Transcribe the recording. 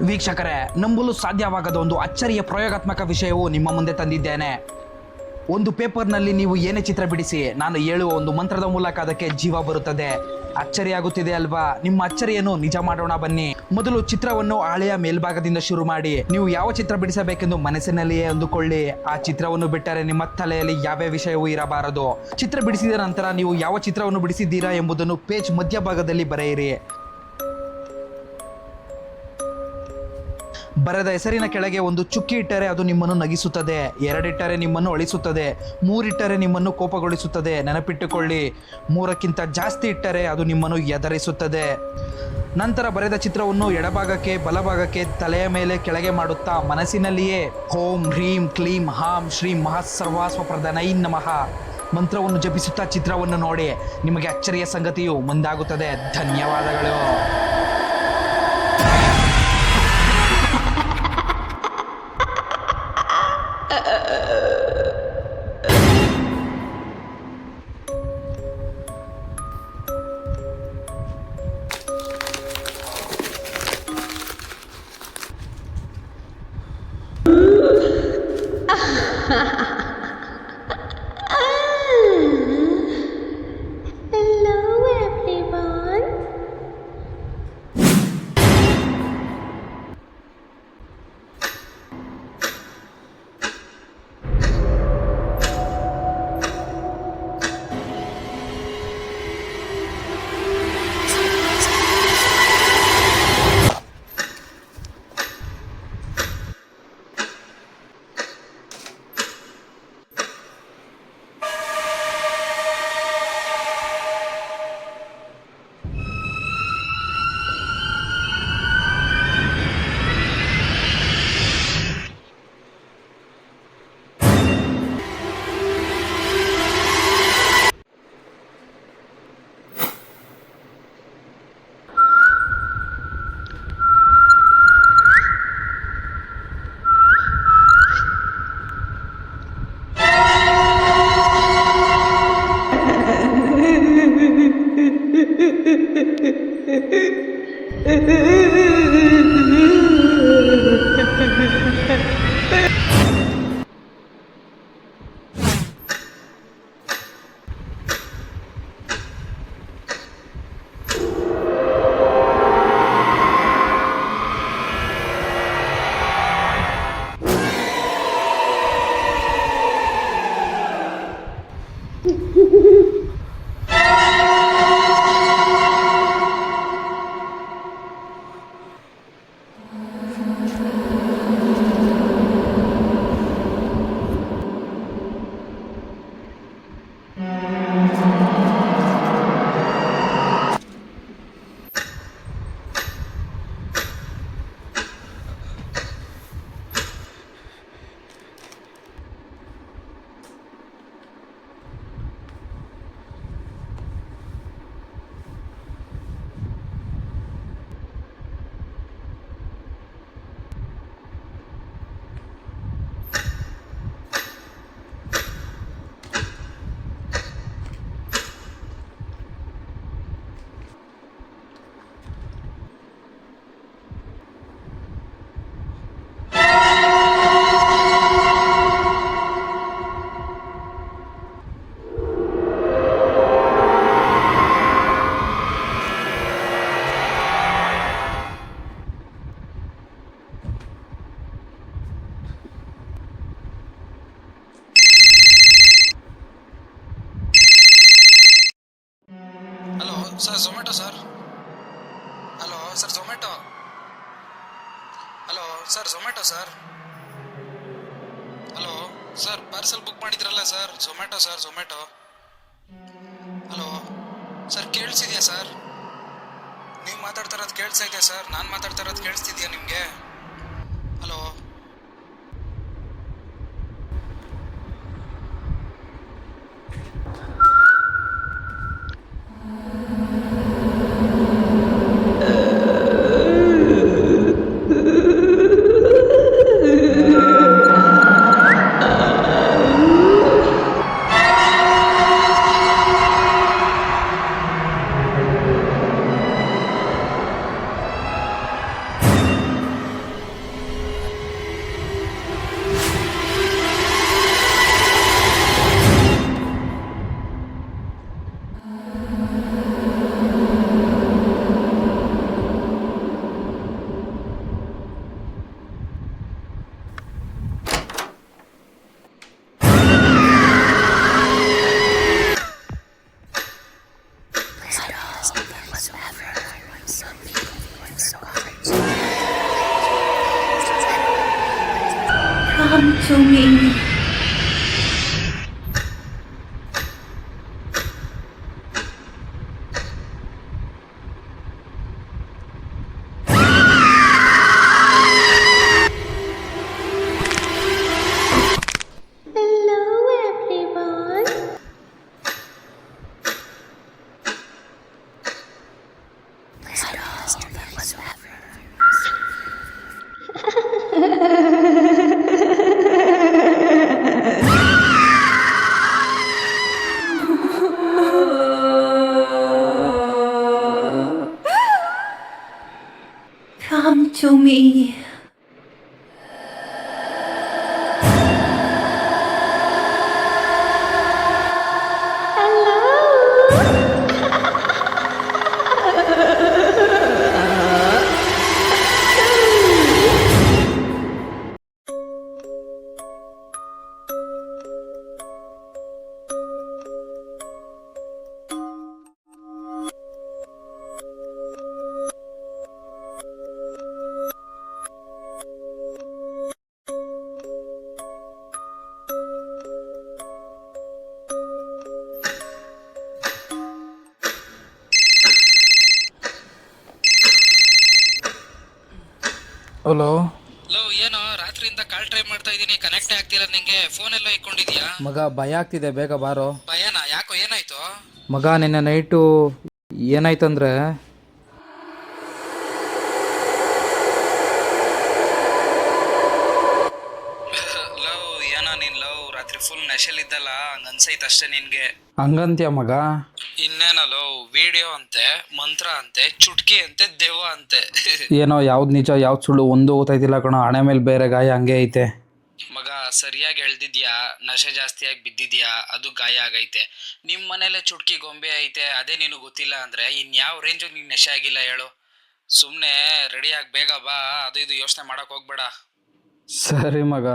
ವೀಕ್ಷಕರೇ, ನಂಬಲು ಸಾಧ್ಯವಾಗದ ಒಂದು ಅಚ್ಚರಿಯ ಪ್ರಯೋಗಾತ್ಮಕ ವಿಷಯವು ನಿಮ್ಮ ಮುಂದೆ ತಂದಿದ್ದೇನೆ. ಒಂದು ಪೇಪರ್ನಲ್ಲಿ ನೀವು ಏನೇ ಚಿತ್ರ ಬಿಡಿಸಿ, ನಾನು ಹೇಳುವ ಒಂದು ಮಂತ್ರದ ಮೂಲಕ ಅದಕ್ಕೆ ಜೀವ ಬರುತ್ತದೆ. ಅಚ್ಚರಿಯಾಗುತ್ತಿದೆ ಅಲ್ವಾ? ನಿಮ್ಮ ಅಚ್ಚರಿಯನ್ನು ನಿಜ ಮಾಡೋಣ ಬನ್ನಿ. ಮೊದಲು ಚಿತ್ರವನ್ನು ಹಾಳೆಯ ಮೇಲ್ಭಾಗದಿಂದ ಶುರು ಮಾಡಿ. ನೀವು ಯಾವ ಚಿತ್ರ ಬಿಡಿಸಬೇಕೆಂದು ಮನಸ್ಸಿನಲ್ಲಿಯೇ ಅಂದುಕೊಳ್ಳಿ. ಆ ಚಿತ್ರವನ್ನು ಬಿಟ್ಟರೆ ನಿಮ್ಮ ತಲೆಯಲ್ಲಿ ಯಾವ ವಿಷಯವೂ ಇರಬಾರದು. ಚಿತ್ರ ಬಿಡಿಸಿದ ನಂತರ ನೀವು ಯಾವ ಚಿತ್ರವನ್ನು ಬಿಡಿಸಿದ್ದೀರಾ ಎಂಬುದನ್ನು ಪೇಜ್ ಮಧ್ಯಭಾಗದಲ್ಲಿ ಬರೆಯಿರಿ. ಬರೆದ ಹೆಸರಿನ ಕೆಳಗೆ ಒಂದು ಚುಕ್ಕಿ ಇಟ್ಟರೆ ಅದು ನಿಮ್ಮನ್ನು ನಗಿಸುತ್ತದೆ, 2 ಇಟ್ಟರೆ ನಿಮ್ಮನ್ನು ಅಳಿಸುತ್ತದೆ, 3 ಇಟ್ಟರೆ ನಿಮ್ಮನ್ನು ಕೋಪಗೊಳಿಸುತ್ತದೆ. ನೆನಪಿಟ್ಟುಕೊಳ್ಳಿ, 3ಕ್ಕಿಂತ ಜಾಸ್ತಿ ಇಟ್ಟರೆ ಅದು ನಿಮ್ಮನ್ನು ಎದರಿಸುತ್ತದೆ. ನಂತರ ಬರೆದ ಚಿತ್ರವನ್ನು ಎಡಭಾಗಕ್ಕೆ ಬಲಭಾಗಕ್ಕೆ ತಲೆಯ ಮೇಲೆ ಕೆಳಗೆ ಮಾಡುತ್ತಾ ಮನಸ್ಸಿನಲ್ಲಿಯೇ ಓಂ ಹ್ರೀಂ ಕ್ಲೀಂ ಹಾಂ ಶ್ರೀಂ ಮಹಾಸರ್ವಾಸ್ವಪ್ರಧಾನೈ ನಮಃ ಮಂತ್ರವನ್ನು ಜಪಿಸುತ್ತಾ ಚಿತ್ರವನ್ನು ನೋಡಿ. ನಿಮಗೆ ಅಚ್ಚರಿಯ ಸಂಗತಿಯು ಮುಂದಾಗುತ್ತದೆ. ಧನ್ಯವಾದಗಳು. Hello, everyone. Hello sir, Zomato sir. Hello sir, Zomato. Hello sir, Zomato sir. Hello sir, parcel book ಮಾಡಿದ್ರಲ್ಲ sir, Zomato sir, Zomato. Hello sir, ಕೇಳಿಸಿದ್ಯಾ ಸರ್? ನೀವು ಮಾತಾಡ್ತಾ ಇರೋದು ಕೇಳಿಸ್ತಾ ಇದೆಯಾ ಸರ್? ನಾನು ಮಾತಾಡ್ತಾ ಇರೋದು ಕೇಳಿಸ್ತಿದ್ಯಾ ನಿಮಗೆ? Hello Come to me. Hello, everyone. Come to me. Hello low ಏನೋ ರಾತ್ರಿಯಿಂದ ಕಾಲ್ ಟ್ರೈ ಮಾಡ್ತಾ ಇದೀನಿ, ಕನೆಕ್ಟ್ ಆಗ್ತಿಲ್ಲ ನಿಂಗೆ. ಫೋನ್ ಎಲ್ಲ ಇಟ್ಕೊಂಡಿದ್ಯಾ? ಮಗ, ಭಯ ಆಗ್ತಿದೆ, ಬೇಗ ಬಾರೋ. ಭಯನಾ? ಯಾಕೋ, ಏನಾಯ್ತು? ಮಗ, ನಿನ್ನೆ ನೈಟು ಏನಾಯ್ತಂದ್ರೆ ಲವ್ ಏನೋ ನೀನ್ ಲವ್ ರಾತ್ರಿ ಫುಲ್ ನಶೆಲಿದ್ದಲ್ಲ, ಹಂಗ ಅನ್ಸೈತ್ ಅಷ್ಟೇ ನಿನ್ಗೆ. ಹಂಗಂತ್ಯ ಮಗ? ಇನ್ನೇನೋ ಲವ್, ವಿಡಿಯೋ ಅಂತೆ, ಮಂತ್ರ ಅಂತೆ, ಚುಟ್ಕಿ ಅಂತೆ, ದೆವ್ವ ಅಂತೆ. ಏನೋ ಯಾವ್ದು ನಿಜ ಯಾವ್ದು ಸುಳ್ಳು ಒಂದು ಗೊತ್ತಾಯ್ತಿಲ್ಲ ಕಣೋ. ಹಣೆ ಮೇಲೆ ಬೇರೆ ಗಾಯ ಹಂಗೆ ಐತೆ. ಮಗ, ಸರಿಯಾಗಿ ಎಳ್ದಿದ್ಯಾ, ನಶೆ ಜಾಸ್ತಿಯಾಗಿ ಬಿದ್ದಿದ್ಯಾ, ಅದು ಗಾಯ ಆಗೈತೆ. ನಿಮ್ ಮನೇಲೆ ಚುಟ್ಕಿ ಗೊಂಬೆ ಐತೆ, ಅದೇ ನಿನಗೆ ಗೊತ್ತಿಲ್ಲ ಅಂದ್ರೆ ಇನ್ಯಾವ ರೇಂಜ್ ನೀನ್ ನಶೆ ಆಗಿಲ್ಲ ಹೇಳು? ಸುಮ್ನೆ ರೆಡಿಯಾಗಿ ಬೇಗ ಬಾ, ಅದು ಇದು ಯೋಚನೆ ಮಾಡಕ್ ಹೋಗ್ಬೇಡ. ಸರಿ ಮಗ.